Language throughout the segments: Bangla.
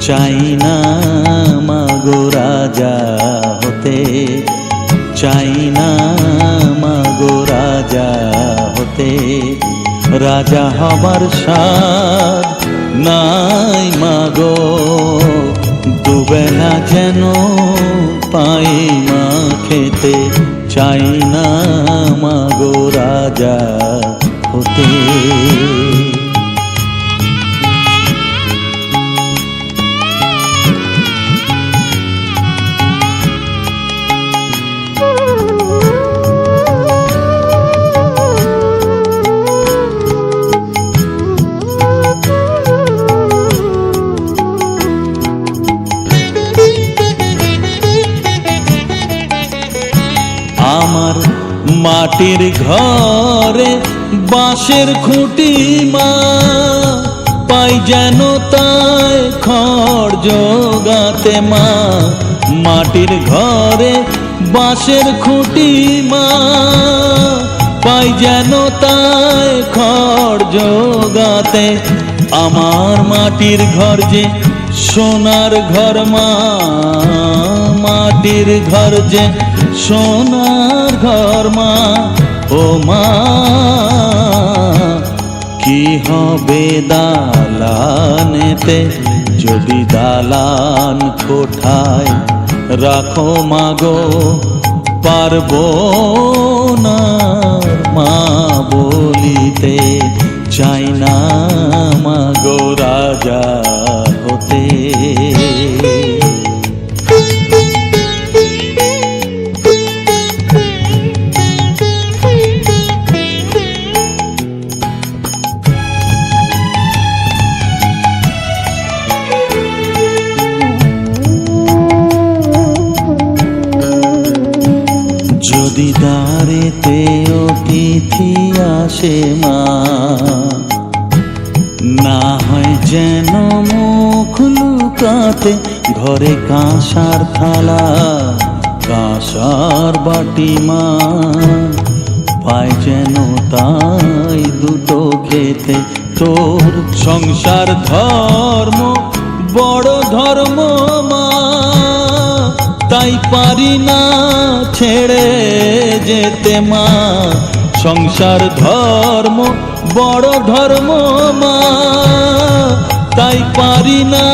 চাই না মাগো রাজা হতে, চাই না মাগো রাজা হতে। রাজা হবার স্বাদ নাই মাগো, দুবেলা যেন পাই মা খেতে। চাই না মাগো রাজা হতে। আমার মাটির ঘরে বাঁশের খুঁটি মা, পাই যেন তাই খড় জোগাতে মা। মাটির ঘরে বাঁশের খুঁটি মা, পাই যেন তাই খড় জোগাতে। আমার মাটির ঘর যে সোনার ঘর মা, মাটির ঘর যে সোনার ঘর মা। ও মা কি হবে দালানেতে, যদি দালান কোঠায় রাখো মাগো। পারবো না মা বলিতে, চাই না মাগো রাজা হতে। যদি দ্বারেতে অতিথি আসে মা, না হয় যেন মুখ লুকাতে। ঘরে কাঁসার থালা কাঁসার বাটি মা, পাই যেন তাই দুটো খেতে। তোর সংসার ধর্ম বড় ধর্ম মা, তাই পারি না ছেড়ে যেতে মা। সংসার ধর্ম বড় ধর্ম মা, তাই পারি না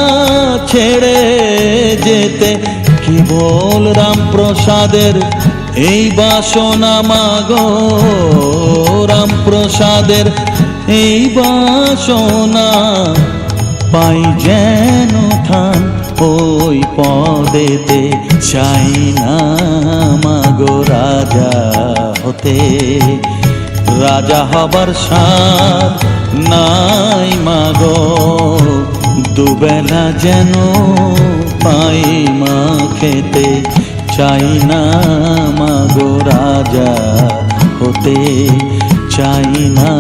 ছেড়ে যেতে। কেবল রামপ্রসাদের এই বাসনা মাগো, রামপ্রসাদের এই বাসনা। পাই যেন থান ওই পদেতে, চাই না মাগো রাজা হতে। রাজা হবার স্বাদ নাই মাগো, দুবেলা যেন পাই মা খেতে। চাই না মাগো রাজা হতে, চাই না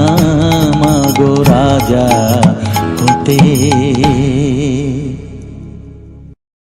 মাগো রাজা হতে।